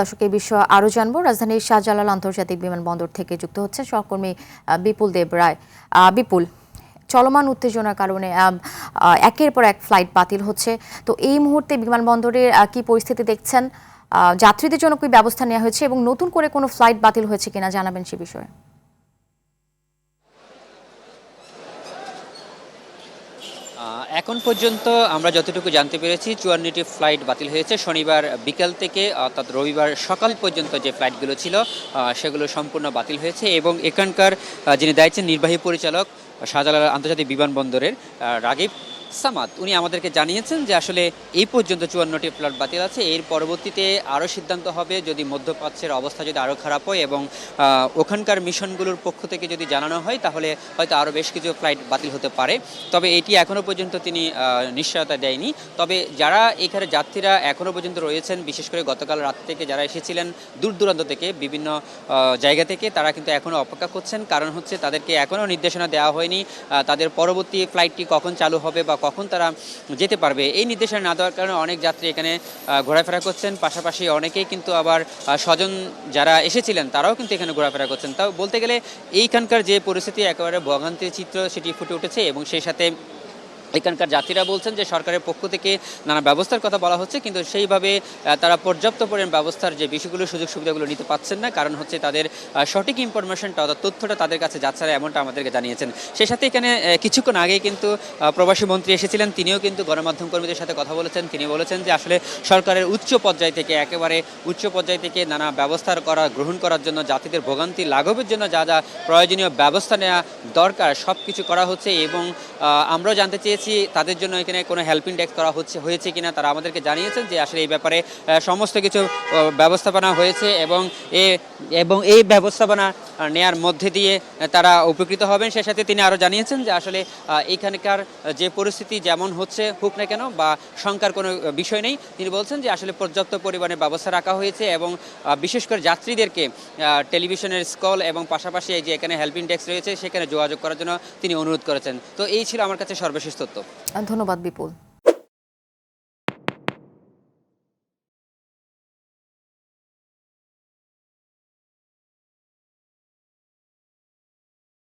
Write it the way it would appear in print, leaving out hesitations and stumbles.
দর্শক এই বিষয়ে আরও জানবো। রাজধানীর শাহজালাল আন্তর্জাতিক বিমানবন্দর থেকে যুক্ত হচ্ছে সহকর্মী বিপুল দেব রায়। বিপুল, চলমান উত্তেজনার কারণে একের পর এক ফ্লাইট বাতিল হচ্ছে, তো এই মুহূর্তে বিমানবন্দরের কি পরিস্থিতি দেখছেন? যাত্রীদের জন্য কি ব্যবস্থা নেওয়া হয়েছে এবং নতুন করে কোনো ফ্লাইট বাতিল হয়েছে কিনা জানাবেন সে বিষয়ে। এখন পর্যন্ত আমরা যতটুকু জানতে পেরেছি 54টি ফ্লাইট বাতিল হয়েছে। শনিবার বিকাল থেকে অর্থাৎ রবিবার সকাল পর্যন্ত যে ফ্লাইটগুলো ছিল সেগুলো সম্পূর্ণ বাতিল হয়েছে এবং এখানকার যিনি দায়িত্বের নির্বাহী পরিচালক শাহজালাল আন্তর্জাতিক বিমানবন্দরের রাগিব সামাদ, উনি আমাদেরকে জানিয়েছেন যে আসলে এই পর্যন্ত 54টি ফ্লাইট বাতিল আছে। এর পরবর্তীতে আরও সিদ্ধান্ত হবে যদি মধ্যপ্রাচ্যের অবস্থা যদি আরও খারাপ হয় এবং ওখানকার মিশনগুলোর পক্ষ থেকে যদি জানানো হয় তাহলে হয়তো আরও বেশ কিছু ফ্লাইট বাতিল হতে পারে। তবে এটি এখনও পর্যন্ত তিনি নিশ্চয়তা দেয়নি। তবে যারা এখানে যাত্রীরা এখনও পর্যন্ত রয়েছেন, বিশেষ করে গতকাল রাত থেকে যারা এসেছিলেন দূর দূরান্ত থেকে বিভিন্ন জায়গা থেকে, তারা কিন্তু এখনও অপেক্ষা করছেন। কারণ হচ্ছে তাদেরকে এখনও নির্দেশনা দেওয়া হয়নি তাদের পরবর্তী ফ্লাইটটি কখন চালু হবে বা কখন তারা যেতে পারবে। এই নির্দেশনা না দেওয়ার কারণে অনেক যাত্রী এখানে ঘোরাফেরা করছেন। পাশাপাশি অনেকেই কিন্তু আবার স্বজন যারা এসেছিলেন তারাও কিন্তু এখানে ঘোরাফেরা করছেন। তাও বলতে গেলে এইখানকার যে পরিস্থিতি একেবারে ভোগান্তির চিত্র সেটি ফুটে উঠেছে এবং সেই সাথে এখানকার যাত্রীরা বলছেন যে সরকারের পক্ষ থেকে নানা ব্যবস্থার কথা বলা হচ্ছে, কিন্তু সেইভাবে তারা পর্যাপ্ত পরিমাণ ব্যবস্থার যে বিষয়গুলো সুযোগ সুবিধাগুলো নিতে পারছেন না। কারণ হচ্ছে তাদের সঠিক ইনফরমেশনটা অর্থাৎ তথ্যটা তাদের কাছে যাচ্ছে না, এমনটা আমাদেরকে জানিয়েছেন। সেই সাথে এখানে কিছুক্ষণ আগেই কিন্তু প্রবাসী মন্ত্রী এসেছিলেন, তিনিও কিন্তু গণমাধ্যম কর্মীদের সাথে কথা বলেছেন। তিনি বলেছেন যে আসলে সরকারের উচ্চ পর্যায় থেকে একেবারে উচ্চ পর্যায় থেকে নানা ব্যবস্থার গ্রহণ করার জন্য যাত্রীদের ভোগান্তি লাঘবের জন্য যা যা প্রয়োজনীয় ব্যবস্থা নেওয়া দরকার সব কিছু করা হচ্ছে এবং আমরাও জানতে চেয়েছি তাদের জন্য এখানে কোনো হেল্পিং ডেস্ক করা হয়েছে কিনা। তারা আমাদেরকে জানিয়েছেন যে আসলে এই ব্যাপারে সমস্ত কিছু ব্যবস্থাপনা হয়েছে এবং এই ব্যবস্থাপনা নেয়ার মধ্যে দিয়ে তারা উপকৃত হবেন। সে সাথে তিনি আরও জানিয়েছেন যে আসলে এইখানকার যে পরিস্থিতি যেমন হোক না কেন বা শঙ্কার কোনো বিষয় নেই। তিনি বলছেন যে আসলে পর্যাপ্ত পরিমাণে ব্যবস্থা রাখা হয়েছে এবং বিশেষ করে যাত্রীদেরকে টেলিভিশনের স্কল এবং পাশাপাশি এই যে এখানে হেল্পিং ডেস্ক রয়েছে সেখানে যোগাযোগ করার জন্য তিনি অনুরোধ করেছেন। তো এই ছিল আমার কাছে সর্বশেষ তথ্য। ধন্যবাদ বিপুল।